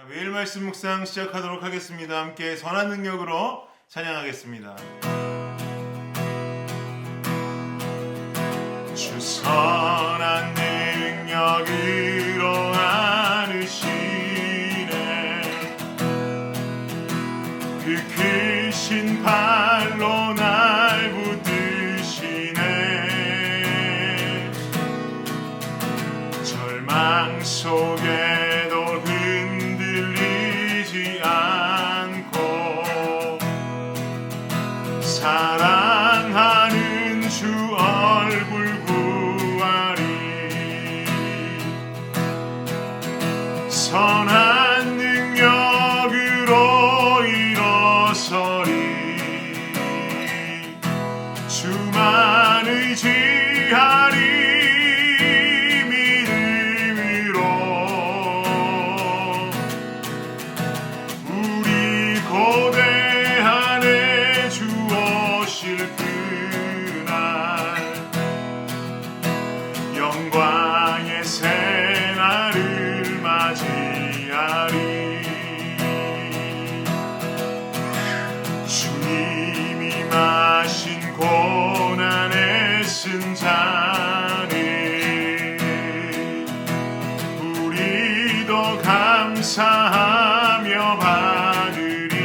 매일 말씀 묵상 시작하도록 하겠습니다. 함께 선한 능력으로 찬양하겠습니다. 주 선한 능력으로 안으시네. 그 크신 발로 날 붙드시네. 절망 속에도 흔들리지 않고 사랑하는 주 얼굴 구하리. 선한 능력으로 일어서리. 주만 의지하리. 영광의 새날을 맞이하리. 주님이 마신 고난의 쓴 잔을 우리도 감사하며 받으리.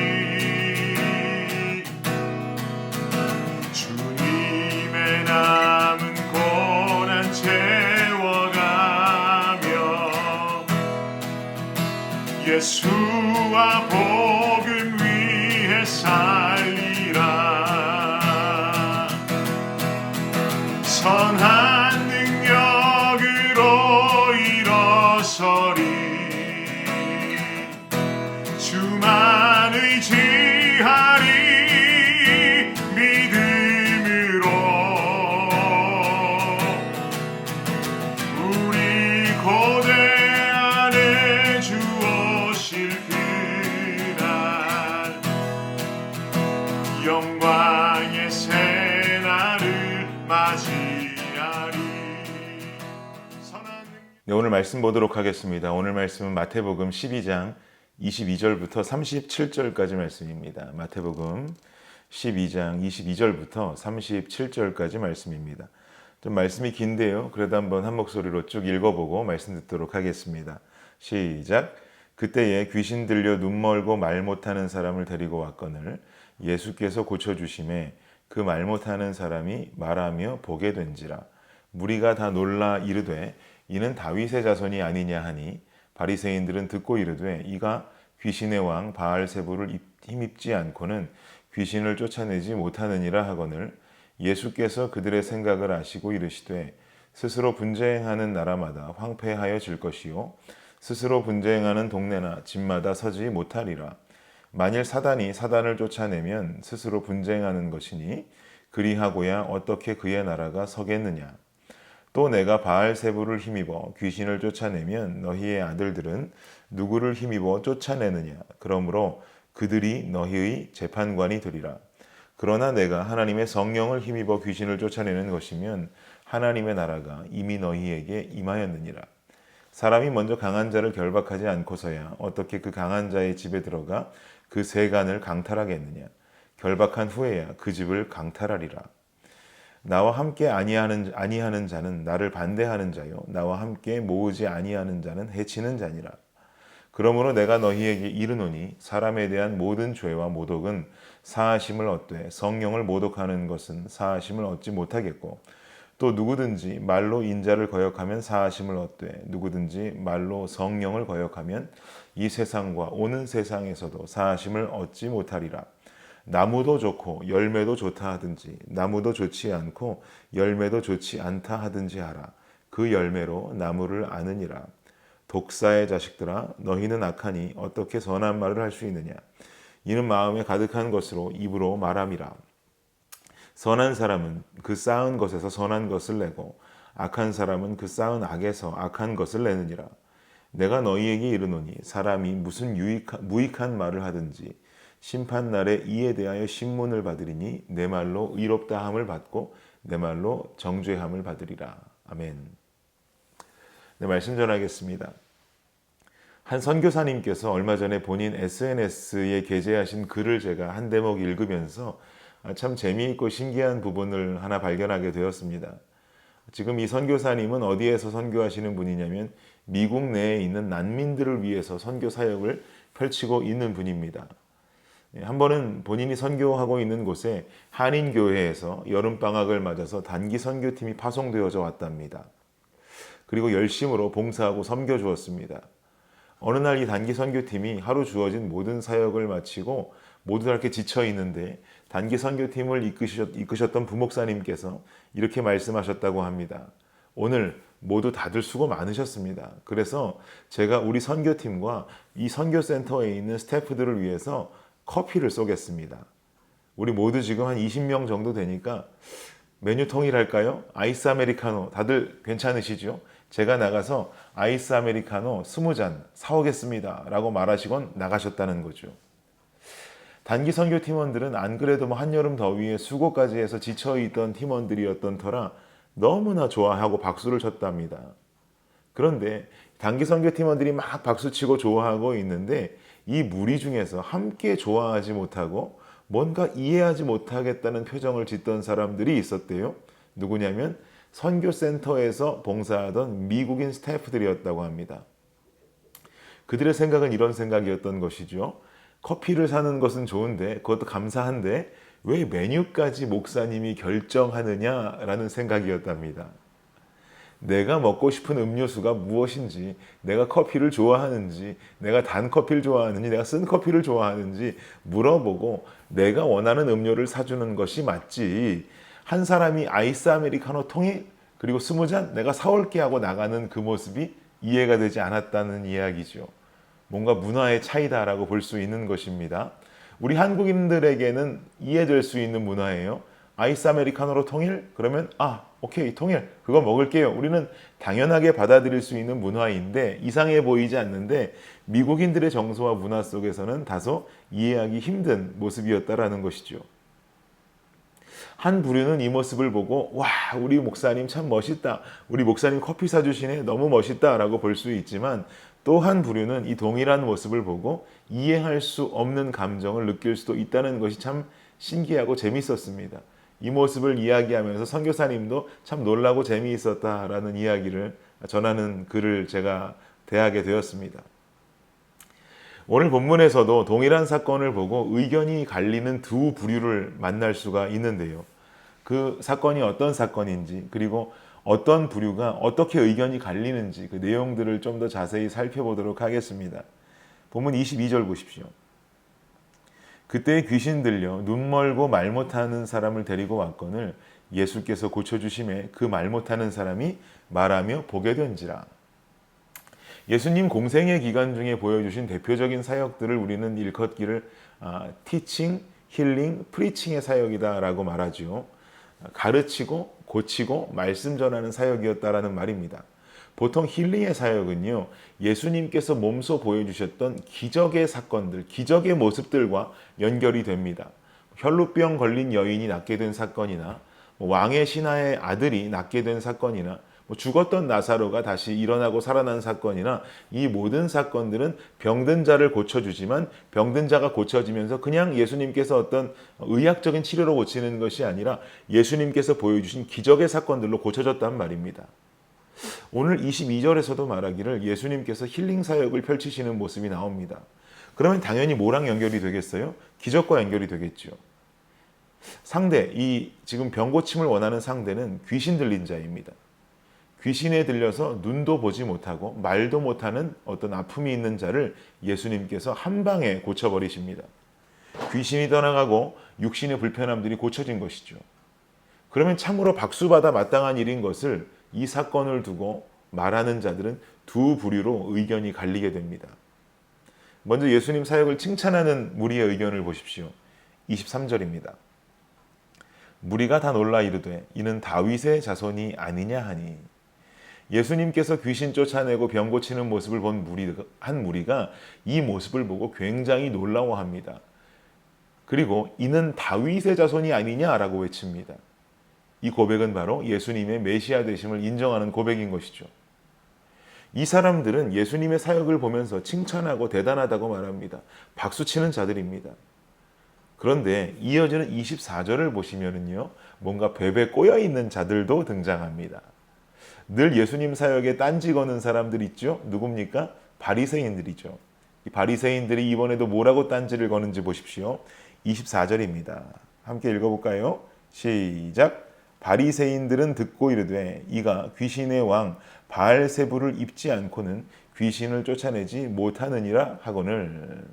주님의 남은 고난 채워가며 예수와 복음 위해 살리라. 선한 능력으로 일어서리. 주만 의지하리. 믿음으로 우리 고대 안에 주 오실 그날 영광의 새날을 맞이하리. 네, 오늘 말씀 보도록 하겠습니다. 오늘 말씀은 마태복음 12장 22절부터 37절까지 말씀입니다. 마태복음 12장 22절부터 37절까지 말씀입니다. 좀 말씀이 긴데요. 그래도 한번 한 목소리로 쭉 읽어보고 말씀 듣도록 하겠습니다. 시작. 그때에 귀신 들려 눈 멀고 말 못하는 사람을 데리고 왔거늘 예수께서 고쳐주심에 그 말 못하는 사람이 말하며 보게 된지라. 무리가 다 놀라 이르되 이는 다윗의 자손이 아니냐 하니 바리새인들은 듣고 이르되 이가 귀신의 왕 바알세불을 힘입지 않고는 귀신을 쫓아내지 못하느니라 하거늘 예수께서 그들의 생각을 아시고 이르시되 스스로 분쟁하는 나라마다 황폐하여질 것이요 스스로 분쟁하는 동네나 집마다 서지 못하리라. 만일 사단이 사단을 쫓아내면 스스로 분쟁하는 것이니 그리하고야 어떻게 그의 나라가 서겠느냐. 또 내가 바알세불을 힘입어 귀신을 쫓아내면 너희의 아들들은 누구를 힘입어 쫓아내느냐. 그러므로 그들이 너희의 재판관이 되리라. 그러나 내가 하나님의 성령을 힘입어 귀신을 쫓아내는 것이면 하나님의 나라가 이미 너희에게 임하였느니라. 사람이 먼저 강한 자를 결박하지 않고서야 어떻게 그 강한 자의 집에 들어가 그 세간을 강탈하겠느냐. 결박한 후에야 그 집을 강탈하리라. 나와 함께 아니하는 자는 나를 반대하는 자요 나와 함께 모으지 아니하는 자는 해치는 자니라. 그러므로 내가 너희에게 이르노니 사람에 대한 모든 죄와 모독은 사하심을 얻되 성령을 모독하는 것은 사하심을 얻지 못하겠고 또 누구든지 말로 인자를 거역하면 사하심을 얻되 누구든지 말로 성령을 거역하면 이 세상과 오는 세상에서도 사하심을 얻지 못하리라. 나무도 좋고 열매도 좋다 하든지 나무도 좋지 않고 열매도 좋지 않다 하든지 하라. 그 열매로 나무를 아느니라. 독사의 자식들아 너희는 악하니 어떻게 선한 말을 할 수 있느냐. 이는 마음에 가득한 것으로 입으로 말함이라. 선한 사람은 그 쌓은 것에서 선한 것을 내고 악한 사람은 그 쌓은 악에서 악한 것을 내느니라. 내가 너희에게 이르노니 사람이 무슨 무익한 말을 하든지 심판날에 이에 대하여 신문을 받으리니 내 말로 의롭다함을 받고 내 말로 정죄함을 받으리라. 아멘. 네, 말씀 전하겠습니다. 한 선교사님께서 얼마 전에 본인 SNS에 게재하신 글을 제가 한 대목 읽으면서 참 재미있고 신기한 부분을 하나 발견하게 되었습니다. 지금 이 선교사님은 어디에서 선교하시는 분이냐면 미국 내에 있는 난민들을 위해서 선교 사역을 펼치고 있는 분입니다. 한 번은 본인이 선교하고 있는 곳에 한인교회에서 여름방학을 맞아서 단기 선교팀이 파송되어져 왔답니다. 그리고 열심으로 봉사하고 섬겨 주었습니다. 어느 날 이 단기 선교팀이 하루 주어진 모든 사역을 마치고 모두 다 이렇게 지쳐 있는데 단기 선교팀을 이끄셨던 부목사님께서 이렇게 말씀하셨다고 합니다. 오늘 모두 다들 수고 많으셨습니다. 그래서 제가 우리 선교팀과 이 선교센터에 있는 스태프들을 위해서 커피를 쏘겠습니다. 우리 모두 지금 한 20명 정도 되니까 메뉴 통일할까요? 아이스 아메리카노 다들 괜찮으시죠? 제가 나가서 아이스 아메리카노 20잔 사오겠습니다 라고 말하시곤 나가셨다는 거죠. 단기 선교 팀원들은 안 그래도 한여름 더위에 수고까지 해서 지쳐있던 팀원들이었던 터라 너무나 좋아하고 박수를 쳤답니다. 그런데 단기 선교 팀원들이 막 박수치고 좋아하고 있는데 이 무리 중에서 함께 좋아하지 못하고 뭔가 이해하지 못하겠다는 표정을 짓던 사람들이 있었대요. 누구냐면 선교센터에서 봉사하던 미국인 스태프들이었다고 합니다. 그들의 생각은 이런 생각이었던 것이죠. 커피를 사는 것은 좋은데 그것도 감사한데 왜 메뉴까지 목사님이 결정하느냐라는 생각이었답니다. 내가 먹고 싶은 음료수가 무엇인지, 내가 커피를 좋아하는지, 내가 단 커피를 좋아하는지, 내가 쓴 커피를 좋아하는지 물어보고 내가 원하는 음료를 사주는 것이 맞지. 한 사람이 아이스 아메리카노 통일 그리고 20잔 내가 사올게 하고 나가는 그 모습이 이해가 되지 않았다는 이야기죠. 뭔가 문화의 차이다라고 볼 수 있는 것입니다. 우리 한국인들에게는 이해될 수 있는 문화예요. 아이스 아메리카노로 통일? 그러면 오케이 통일 그거 먹을게요. 우리는 당연하게 받아들일 수 있는 문화인데 이상해 보이지 않는데 미국인들의 정서와 문화 속에서는 다소 이해하기 힘든 모습이었다라는 것이죠. 한 부류는 이 모습을 보고 와 우리 목사님 참 멋있다. 우리 목사님 커피 사주시네 너무 멋있다 라고 볼 수 있지만 또 한 부류는 이 동일한 모습을 보고 이해할 수 없는 감정을 느낄 수도 있다는 것이 참 신기하고 재밌었습니다. 이 모습을 이야기하면서 선교사님도 참 놀라고 재미있었다라는 이야기를 전하는 글을 제가 대하게 되었습니다. 오늘 본문에서도 동일한 사건을 보고 의견이 갈리는 두 부류를 만날 수가 있는데요. 그 사건이 어떤 사건인지 그리고 어떤 부류가 어떻게 의견이 갈리는지 그 내용들을 좀 더 자세히 살펴보도록 하겠습니다. 본문 22절 보십시오. 그때 귀신 들려 눈 멀고 말 못하는 사람을 데리고 왔거늘 예수께서 고쳐주심에 그 말 못하는 사람이 말하며 보게 된지라. 예수님 공생의 기간 중에 보여주신 대표적인 사역들을 우리는 일컫기를 티칭, 힐링, 프리칭의 사역이다라고 말하죠. 가르치고 고치고 말씀 전하는 사역이었다라는 말입니다. 보통 힐링의 사역은요, 예수님께서 몸소 보여주셨던 기적의 사건들, 기적의 모습들과 연결이 됩니다. 혈루병 걸린 여인이 낫게 된 사건이나 왕의 신하의 아들이 낫게 된 사건이나 죽었던 나사로가 다시 일어나고 살아난 사건이나 이 모든 사건들은 병든 자를 고쳐주지만 병든 자가 고쳐지면서 그냥 예수님께서 어떤 의학적인 치료로 고치는 것이 아니라 예수님께서 보여주신 기적의 사건들로 고쳐졌단 말입니다. 오늘 22절에서도 말하기를 예수님께서 힐링 사역을 펼치시는 모습이 나옵니다. 그러면 당연히 뭐랑 연결이 되겠어요? 기적과 연결이 되겠죠. 상대, 이 지금 병 고침을 원하는 상대는 귀신 들린 자입니다. 귀신에 들려서 눈도 보지 못하고 말도 못하는 어떤 아픔이 있는 자를 예수님께서 한 방에 고쳐버리십니다. 귀신이 떠나가고 육신의 불편함들이 고쳐진 것이죠. 그러면 참으로 박수받아 마땅한 일인 것을 이 사건을 두고 말하는 자들은 두 부류로 의견이 갈리게 됩니다. 먼저 예수님 사역을 칭찬하는 무리의 의견을 보십시오. 23절입니다. 무리가 다 놀라 이르되 이는 다윗의 자손이 아니냐 하니. 예수님께서 귀신 쫓아내고 병 고치는 모습을 본 한 무리가 이 모습을 보고 굉장히 놀라워합니다. 그리고 이는 다윗의 자손이 아니냐라고 외칩니다. 이 고백은 바로 예수님의 메시아 되심을 인정하는 고백인 것이죠. 이 사람들은 예수님의 사역을 보면서 칭찬하고 대단하다고 말합니다. 박수치는 자들입니다. 그런데 이어지는 24절을 보시면은요, 뭔가 베베 꼬여있는 자들도 등장합니다. 늘 예수님 사역에 딴지 거는 사람들 있죠? 누굽니까? 바리새인들이죠. 이 바리새인들이 이번에도 뭐라고 딴지를 거는지 보십시오. 24절입니다. 함께 읽어볼까요? 시작. 바리새인들은 듣고 이르되 이가 귀신의 왕 바알세불을 입지 않고는 귀신을 쫓아내지 못하느니라 하거늘.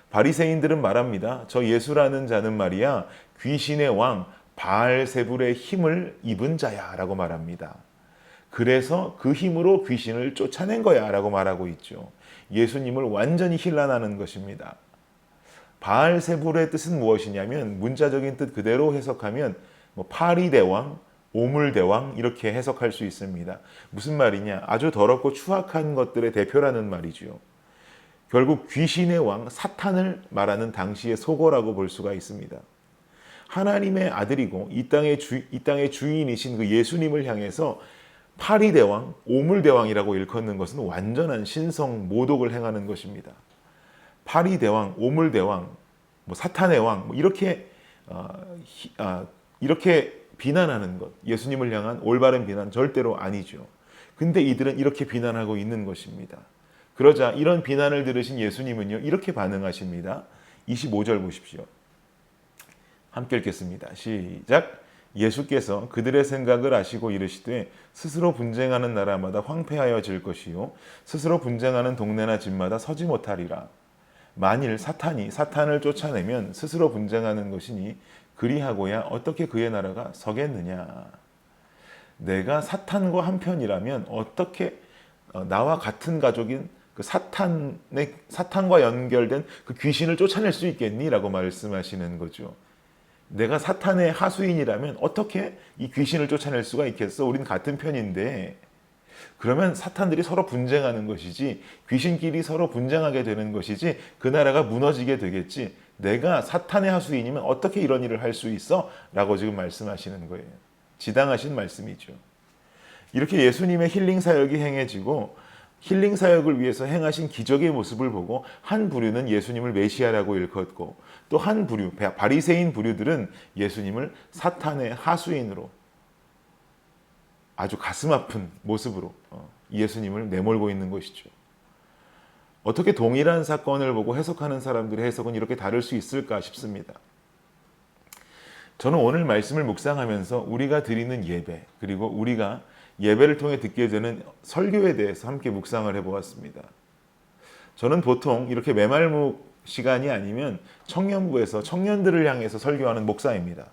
바리새인들은 말합니다. 저 예수라는 자는 말이야 귀신의 왕 바알세불의 힘을 입은 자야 라고 말합니다. 그래서 그 힘으로 귀신을 쫓아낸 거야 라고 말하고 있죠. 예수님을 완전히 힐난하는 것입니다. 바알세불의 뜻은 무엇이냐면 문자적인 뜻 그대로 해석하면 파리대왕, 오물대왕 이렇게 해석할 수 있습니다. 무슨 말이냐? 아주 더럽고 추악한 것들의 대표라는 말이죠. 결국 귀신의 왕 사탄을 말하는 당시의 속어라고 볼 수가 있습니다. 하나님의 아들이고 이 땅의 주인이신 그 예수님을 향해서 파리대왕, 오물대왕이라고 일컫는 것은 완전한 신성 모독을 행하는 것입니다. 파리대왕, 오물대왕, 사탄의 왕 이렇게 비난하는 것, 예수님을 향한 올바른 비난 절대로 아니죠. 근데 이들은 이렇게 비난하고 있는 것입니다. 그러자 이런 비난을 들으신 예수님은요, 이렇게 반응하십니다. 25절 보십시오. 함께 읽겠습니다. 시작. 예수께서 그들의 생각을 아시고 이르시되 스스로 분쟁하는 나라마다 황폐하여질 것이요 스스로 분쟁하는 동네나 집마다 서지 못하리라. 만일 사탄이 사탄을 쫓아내면 스스로 분쟁하는 것이니 그리하고야 어떻게 그의 나라가 서겠느냐. 내가 사탄과 한편이라면 어떻게 나와 같은 가족인 그 사탄과 연결된 그 귀신을 쫓아낼 수 있겠니? 라고 말씀하시는 거죠. 내가 사탄의 하수인이라면 어떻게 이 귀신을 쫓아낼 수가 있겠어? 우린 같은 편인데. 그러면 사탄들이 서로 분쟁하는 것이지, 귀신끼리 서로 분쟁하게 되는 것이지, 그 나라가 무너지게 되겠지. 내가 사탄의 하수인이면 어떻게 이런 일을 할 수 있어? 라고 지금 말씀하시는 거예요. 지당하신 말씀이죠. 이렇게 예수님의 힐링 사역이 행해지고 힐링 사역을 위해서 행하신 기적의 모습을 보고 한 부류는 예수님을 메시아라고 일컫고 또 한 부류, 바리새인 부류들은 예수님을 사탄의 하수인으로 아주 가슴 아픈 모습으로 예수님을 내몰고 있는 것이죠. 어떻게 동일한 사건을 보고 해석하는 사람들의 해석은 이렇게 다를 수 있을까 싶습니다. 저는 오늘 말씀을 묵상하면서 우리가 드리는 예배, 그리고 우리가 예배를 통해 듣게 되는 설교에 대해서 함께 묵상을 해보았습니다. 저는 보통 이렇게 매말묵 시간이 아니면 청년부에서 청년들을 향해서 설교하는 목사입니다.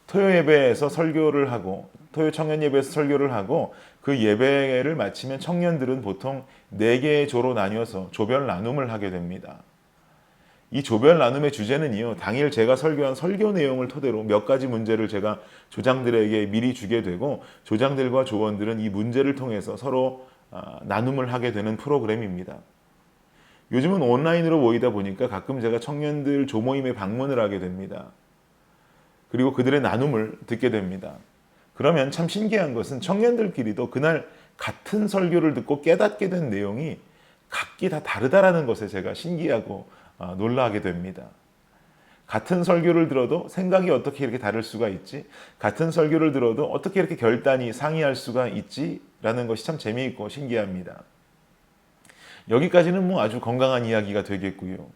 토요 예배에서 설교를 하고 토요 청년 예배에서 설교를 하고 그 예배를 마치면 청년들은 보통 4개의 조로 나뉘어서 조별 나눔을 하게 됩니다. 이 조별 나눔의 주제는요, 당일 제가 설교한 설교 내용을 토대로 몇 가지 문제를 제가 조장들에게 미리 주게 되고 조장들과 조원들은 이 문제를 통해서 서로 나눔을 하게 되는 프로그램입니다. 요즘은 온라인으로 모이다 보니까 가끔 제가 청년들 조모임에 방문을 하게 됩니다. 그리고 그들의 나눔을 듣게 됩니다. 그러면 참 신기한 것은 청년들끼리도 그날 같은 설교를 듣고 깨닫게 된 내용이 각기 다 다르다라는 것에 제가 신기하고 놀라게 됩니다. 같은 설교를 들어도 생각이 어떻게 이렇게 다를 수가 있지? 같은 설교를 들어도 어떻게 이렇게 결단이 상이할 수가 있지? 라는 것이 참 재미있고 신기합니다. 여기까지는 아주 건강한 이야기가 되겠고요.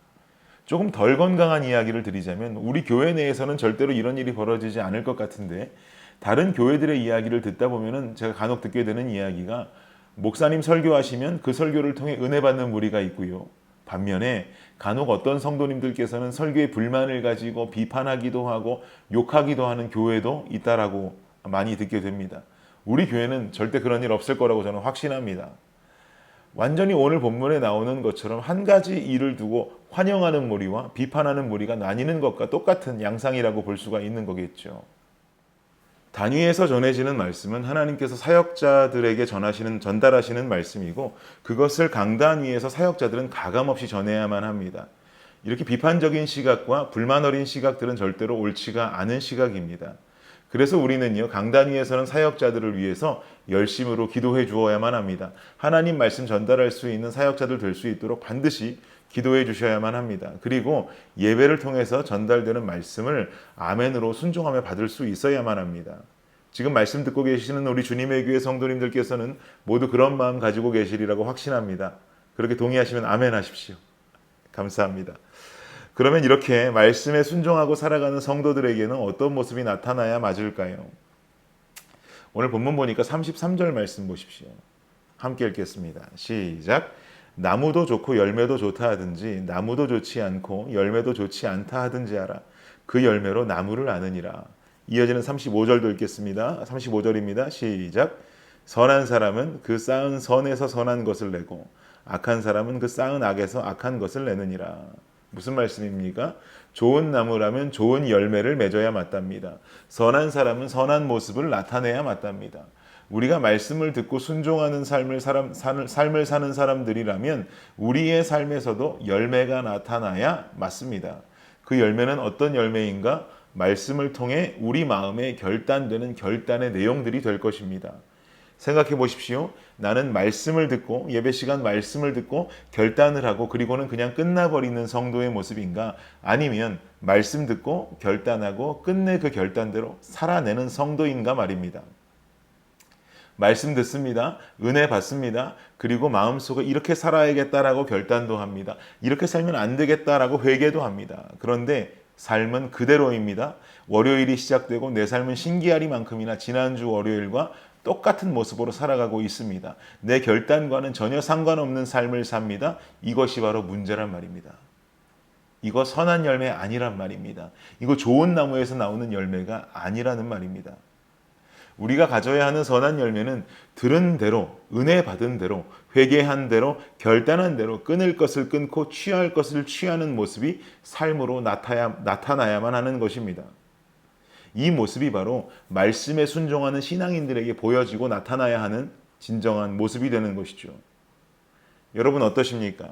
조금 덜 건강한 이야기를 드리자면 우리 교회 내에서는 절대로 이런 일이 벌어지지 않을 것 같은데 다른 교회들의 이야기를 듣다 보면은 제가 간혹 듣게 되는 이야기가 목사님 설교하시면 그 설교를 통해 은혜 받는 무리가 있고요. 반면에 간혹 어떤 성도님들께서는 설교에 불만을 가지고 비판하기도 하고 욕하기도 하는 교회도 있다라고 많이 듣게 됩니다. 우리 교회는 절대 그런 일 없을 거라고 저는 확신합니다. 완전히 오늘 본문에 나오는 것처럼 한 가지 일을 두고 환영하는 무리와 비판하는 무리가 나뉘는 것과 똑같은 양상이라고 볼 수가 있는 거겠죠. 단위에서 전해지는 말씀은 하나님께서 사역자들에게 전달하시는 말씀이고 그것을 강단 위에서 사역자들은 가감없이 전해야만 합니다. 이렇게 비판적인 시각과 불만 어린 시각들은 절대로 옳지가 않은 시각입니다. 그래서 우리는요, 강단 위에서는 사역자들을 위해서 열심으로 기도해 주어야만 합니다. 하나님 말씀 전달할 수 있는 사역자들 될 수 있도록 반드시 기도해 주셔야만 합니다. 그리고 예배를 통해서 전달되는 말씀을 아멘으로 순종하며 받을 수 있어야만 합니다. 지금 말씀 듣고 계시는 우리 주님의 교회 성도님들께서는 모두 그런 마음 가지고 계시리라고 확신합니다. 그렇게 동의하시면 아멘 하십시오. 감사합니다. 그러면 이렇게 말씀에 순종하고 살아가는 성도들에게는 어떤 모습이 나타나야 맞을까요? 오늘 본문 보니까 33절 말씀 보십시오. 함께 읽겠습니다. 시작. 나무도 좋고 열매도 좋다 하든지 나무도 좋지 않고 열매도 좋지 않다 하든지 하라. 그 열매로 나무를 아느니라. 이어지는 35절도 읽겠습니다. 35절입니다. 시작. 선한 사람은 그 쌓은 선에서 선한 것을 내고 악한 사람은 그 쌓은 악에서 악한 것을 내느니라. 무슨 말씀입니까? 좋은 나무라면 좋은 열매를 맺어야 마땅합니다. 선한 사람은 선한 모습을 나타내야 마땅합니다. 우리가 말씀을 듣고 순종하는 삶을 사는 사람들이라면 우리의 삶에서도 열매가 나타나야 맞습니다. 그 열매는 어떤 열매인가? 말씀을 통해 우리 마음에 결단되는 결단의 내용들이 될 것입니다. 생각해 보십시오. 나는 말씀을 듣고 예배 시간 말씀을 듣고 결단을 하고 그리고는 그냥 끝나버리는 성도의 모습인가? 아니면 말씀 듣고 결단하고 끝내 그 결단대로 살아내는 성도인가 말입니다. 말씀 듣습니다. 은혜 받습니다. 그리고 마음속에 이렇게 살아야겠다라고 결단도 합니다. 이렇게 살면 안 되겠다라고 회개도 합니다. 그런데 삶은 그대로입니다. 월요일이 시작되고 내 삶은 신기하리만큼이나 지난주 월요일과 똑같은 모습으로 살아가고 있습니다. 내 결단과는 전혀 상관없는 삶을 삽니다. 이것이 바로 문제란 말입니다. 이거 선한 열매 아니란 말입니다. 이거 좋은 나무에서 나오는 열매가 아니라는 말입니다. 우리가 가져야 하는 선한 열매는 들은 대로, 은혜 받은 대로, 회개한 대로, 결단한 대로 끊을 것을 끊고 취할 것을 취하는 모습이 삶으로 나타나야만 하는 것입니다. 이 모습이 바로 말씀에 순종하는 신앙인들에게 보여지고 나타나야 하는 진정한 모습이 되는 것이죠. 여러분 어떠십니까?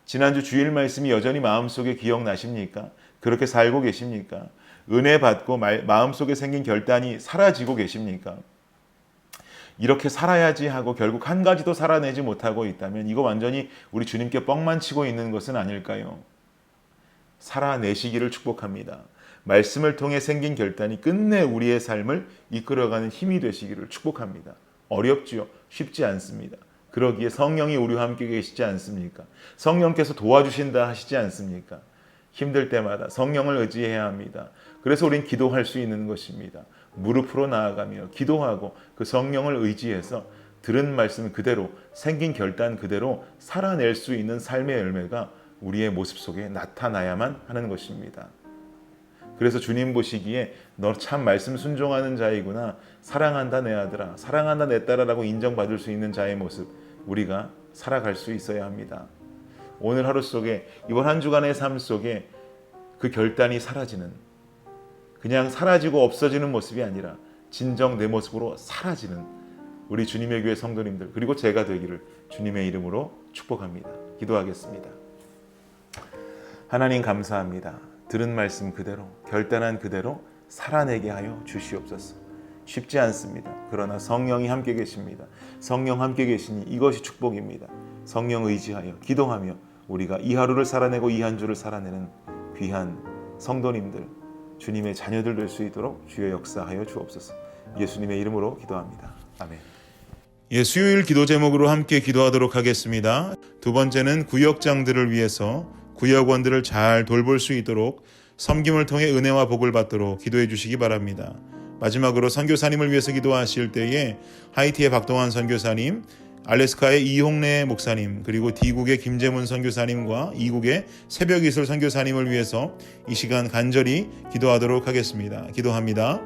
지난주 주일 말씀이 여전히 마음속에 기억나십니까? 그렇게 살고 계십니까? 은혜 받고 마음속에 생긴 결단이 사라지고 계십니까? 이렇게 살아야지 하고 결국 한 가지도 살아내지 못하고 있다면 이거 완전히 우리 주님께 뻥만 치고 있는 것은 아닐까요? 살아내시기를 축복합니다. 말씀을 통해 생긴 결단이 끝내 우리의 삶을 이끌어가는 힘이 되시기를 축복합니다. 어렵지요? 쉽지 않습니다. 그러기에 성령이 우리와 함께 계시지 않습니까? 성령께서 도와주신다 하시지 않습니까? 힘들 때마다 성령을 의지해야 합니다. 그래서 우린 기도할 수 있는 것입니다. 무릎으로 나아가며 기도하고 그 성령을 의지해서 들은 말씀 그대로 생긴 결단 그대로 살아낼 수 있는 삶의 열매가 우리의 모습 속에 나타나야만 하는 것입니다. 그래서 주님 보시기에 너 참 말씀 순종하는 자이구나. 사랑한다 내 아들아, 사랑한다 내 딸아라고 인정받을 수 있는 자의 모습 우리가 살아갈 수 있어야 합니다. 오늘 하루 속에 이번 한 주간의 삶 속에 그 결단이 사라지는 그냥 사라지고 없어지는 모습이 아니라 진정 내 모습으로 사라지는 우리 주님의 교회 성도님들 그리고 제가 되기를 주님의 이름으로 축복합니다. 기도하겠습니다. 하나님 감사합니다. 들은 말씀 그대로 결단한 그대로 살아내게 하여 주시옵소서. 쉽지 않습니다. 그러나 성령이 함께 계십니다. 성령 함께 계시니 이것이 축복입니다. 성령 의지하여 기도하며 우리가 이 하루를 살아내고 이 한 주를 살아내는 귀한 성도님들 주님의 자녀들 될 수 있도록 주여 역사하여 주옵소서. 예수님의 이름으로 기도합니다. 아멘. 수요일 기도 제목으로 함께 기도하도록 하겠습니다. 두 번째는 구역장들을 위해서 구역원들을 잘 돌볼 수 있도록 섬김을 통해 은혜와 복을 받도록 기도해 주시기 바랍니다. 마지막으로 선교사님을 위해서 기도하실 때에 하이티의 박동환 선교사님, 알래스카의 이홍래 목사님, 그리고 D국의 김재문 선교사님과 이국의 새벽이슬 선교사님을 위해서 이 시간 간절히 기도하도록 하겠습니다. 기도합니다.